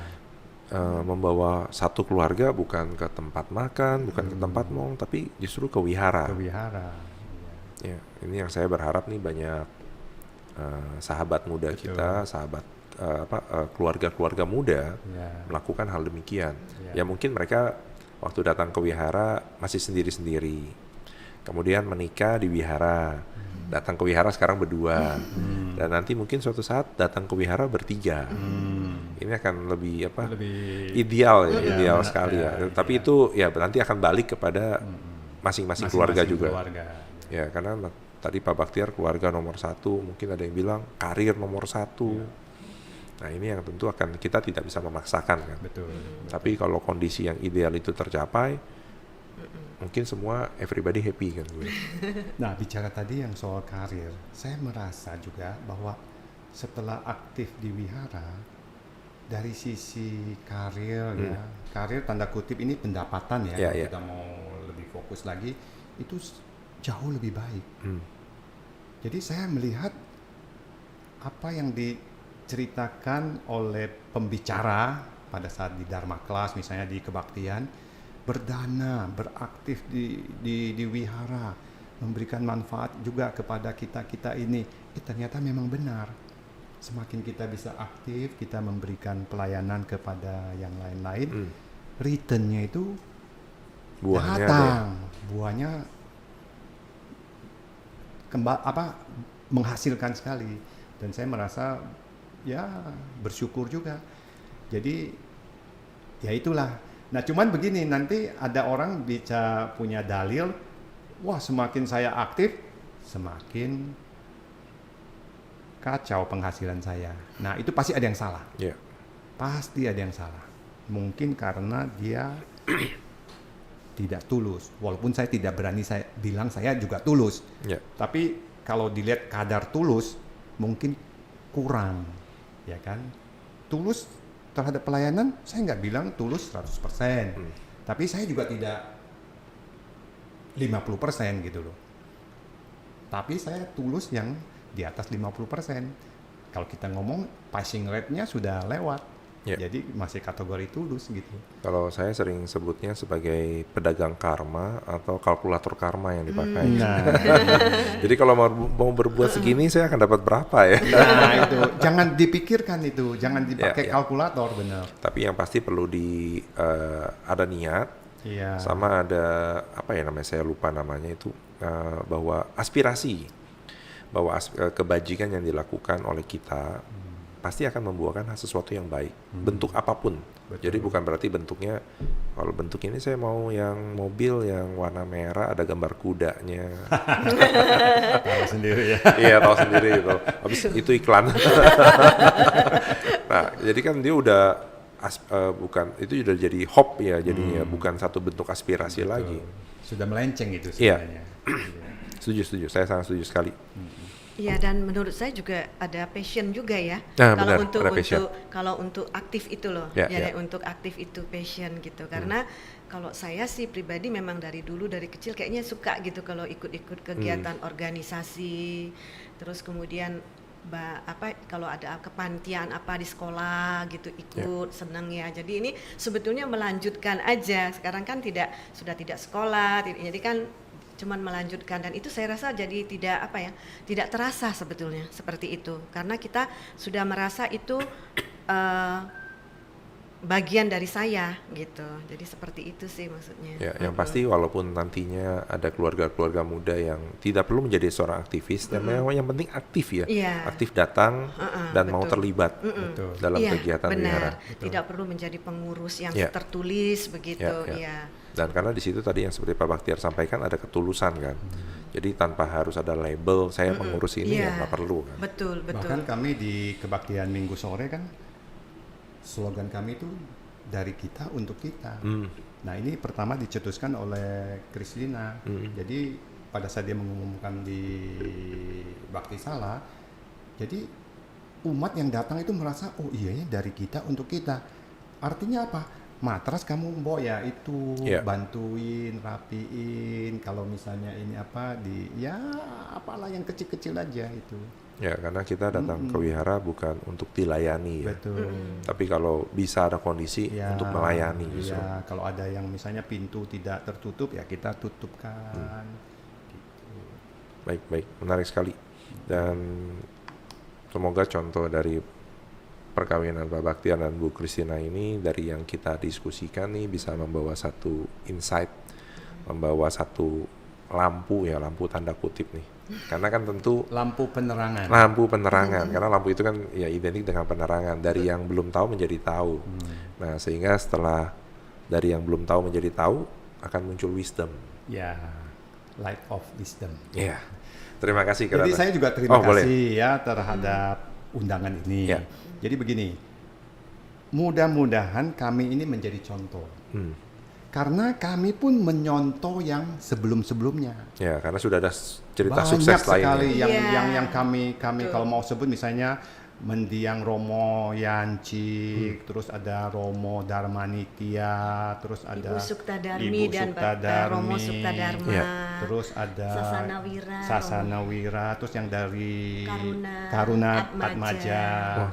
Membawa satu keluarga bukan ke tempat makan, bukan ke tempat mall, tapi justru ke wihara. Ke wihara. Ya, ini yang saya berharap nih banyak sahabat muda kita, sahabat keluarga-keluarga muda melakukan hal demikian. Ya mungkin mereka waktu datang ke wihara masih sendiri-sendiri, kemudian menikah di wihara, datang ke wihara sekarang berdua, dan nanti mungkin suatu saat datang ke wihara bertiga. Ini akan lebih ideal ya, ideal sekali ya. Tapi itu ya nanti akan balik kepada masing-masing keluarga juga. Ya karena tadi Pak Baktiar keluarga nomor satu, mungkin ada yang bilang karir nomor satu. Nah ini yang tentu akan kita tidak bisa memaksakan kan. Betul. Tapi kalau kondisi yang ideal itu tercapai, mungkin semua everybody happy kan gue. Nah bicara tadi yang soal karir, saya merasa juga bahwa setelah aktif di wihara, dari sisi karir ya, karir tanda kutip ini pendapatan ya, kalau kita mau lebih fokus lagi, itu jauh lebih baik. Jadi saya melihat apa yang diceritakan oleh pembicara pada saat di Dharma Class, misalnya di kebaktian, berdana, beraktif di wihara, memberikan manfaat juga kepada kita ini, ternyata memang benar. Semakin kita bisa aktif, kita memberikan pelayanan kepada yang lain-lain, returnnya itu datang, buahnya menghasilkan sekali. Dan saya merasa ya bersyukur juga. Jadi ya itulah. Nah cuman begini, nanti ada orang bisa punya dalil, wah semakin saya aktif semakin kacau penghasilan saya. Nah itu pasti ada yang salah. Pasti ada yang salah. Mungkin karena dia tidak tulus. Walaupun saya tidak berani saya bilang saya juga tulus. Tapi kalau dilihat kadar tulus mungkin kurang, ya kan? Tulus terhadap pelayanan saya nggak bilang tulus 100%. Tapi saya juga tidak 50% gitu loh. Tapi saya tulus yang di atas 50%. Kalau kita ngomong passing rate-nya sudah lewat. Jadi masih kategori tulus gitu. Kalau saya sering sebutnya sebagai pedagang karma atau kalkulator karma yang dipakai. Jadi kalau mau berbuat segini saya akan dapat berapa ya? Nah itu jangan dipikirkan itu, jangan dipakai kalkulator, benar. Tapi yang pasti perlu ada niat, sama ada saya lupa namanya itu, bahwa aspirasi, bahwa kebajikan yang dilakukan oleh kita pasti akan membuahkan sesuatu yang baik, bentuk apapun. Jadi bukan berarti bentuknya, kalau bentuk ini saya mau yang mobil yang warna merah ada gambar kudanya. Tahu sendiri ya. Iya tahu sendiri itu. Habis itu iklan. Nah jadi kan dia udah bukan, itu sudah jadi hope ya jadinya, bukan satu bentuk aspirasi lagi. Sudah melenceng itu sebenarnya. Setuju, saya sangat setuju sekali. Iya, dan menurut saya juga ada passion juga ya. Nah, kalau untuk aktif itu loh, untuk aktif itu passion gitu. Karena kalau saya sih pribadi memang dari dulu dari kecil kayaknya suka gitu kalau ikut-ikut kegiatan organisasi, terus kemudian kalau ada kepanitiaan apa di sekolah gitu ikut, senang ya. Jadi ini sebetulnya melanjutkan aja. Sekarang kan sudah tidak sekolah, jadi kan cuman melanjutkan, dan itu saya rasa jadi tidak terasa sebetulnya seperti itu, karena kita sudah merasa itu bagian dari saya gitu. Jadi seperti itu sih maksudnya. Ya, yang pasti walaupun nantinya ada keluarga-keluarga muda yang tidak perlu menjadi seorang aktivis, dan memang yang penting aktif ya, Iya. aktif datang dan mau betul. terlibat Betul. dalam Iya, kegiatan benar. wihara. Tidak perlu menjadi pengurus yang Iya. tertulis begitu, Ya. ya. Dan karena di situ tadi yang seperti Pak Baktiar sampaikan ada ketulusan kan, jadi tanpa harus ada label saya pengurus ini ya Iya. nggak perlu kan. Betul, betul. Bahkan kami di kebaktian Minggu sore kan slogan kami itu dari kita untuk kita. Nah ini pertama dicetuskan oleh Kristina. Jadi pada saat dia mengumumkan di Bakti Sala, jadi umat yang datang itu merasa oh iya ya dari kita untuk kita. Artinya apa? Matras kamu bawa ya itu Iya. bantuin, rapiin. Kalau misalnya ini apa ya apalah yang kecil-kecil aja itu. Ya karena kita datang ke wihara bukan untuk dilayani ya, Betul. tapi kalau bisa ada kondisi Ya, untuk melayani justru. ya, kalau ada yang misalnya pintu tidak tertutup ya kita tutupkan. Gitu. Baik, menarik sekali. Dan semoga contoh dari perkawinan Pak Baktiar dan Bu Kristina ini dari yang kita diskusikan nih bisa membawa satu insight, membawa satu lampu tanda kutip nih. Karena kan tentu Lampu penerangan. karena lampu itu kan ya identik dengan penerangan, dari yang belum tahu menjadi tahu. Nah, sehingga setelah dari yang belum tahu menjadi tahu akan muncul wisdom. Ya, light of wisdom. Ya. Terima kasih Jadi karena saya juga terima boleh. kasih ya terhadap undangan ini. Ya. Jadi begini, mudah-mudahan kami ini menjadi contoh. Karena kami pun menyontoh yang sebelum-sebelumnya. Ya, karena sudah ada cerita Banyak sukses sekali lainnya. yang kami Betul. kalau mau sebut misalnya mendiang Romo Yancik, terus ada Romo Darmanitya, terus ada Ibu Suktadarmi Ibu dan Romo Suktadarmi, Suktadarma. Ya. terus ada Sasana Wira, terus yang dari Karuna Atmaja. Wah.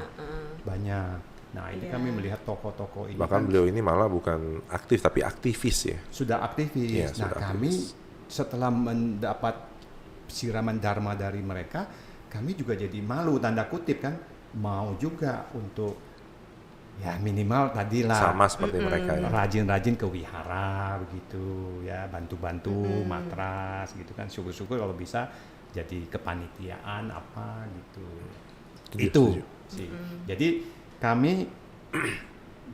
Banyak. Nah, itu Iya. kami melihat tokoh-tokoh ini Bahkan kan beliau ini malah bukan aktif tapi aktivis ya. sudah aktivis. Iya, Nah, sudah kami aktivis. setelah mendapat siraman dharma dari mereka, kami juga jadi malu tanda kutip kan, mau juga untuk ya minimal tadilah Sama seperti mereka ya. rajin-rajin ke wihara begitu ya, bantu-bantu matras gitu kan, syukur-syukur kalau bisa jadi kepanitiaan apa gitu. Itu Setuju. sih. Jadi kami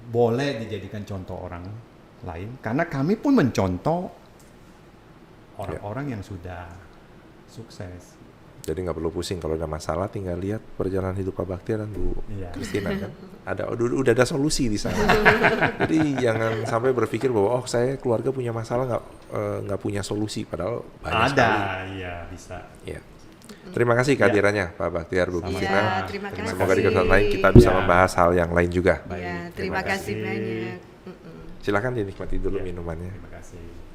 boleh dijadikan contoh orang lain karena kami pun mencontoh orang-orang yang sudah sukses. Jadi nggak perlu pusing kalau ada masalah, tinggal lihat perjalanan hidup Pak Baktiar dan Bu Iya. Kristina kan. Udah ada solusi di sana. Jadi jangan sampai berpikir bahwa saya keluarga punya masalah nggak punya solusi, padahal banyak Ada, sekali. ya bisa. Ya. Terima kasih kehadirannya Pak Baktiar, Bu Sama-sama. Kristina. Ya, terima kasih. Semoga di kesempatan lain kita bisa Ya. membahas hal yang lain juga. Ya, terima kasih banyak. Silakan dinikmati dulu Ya. minumannya. Terima kasih.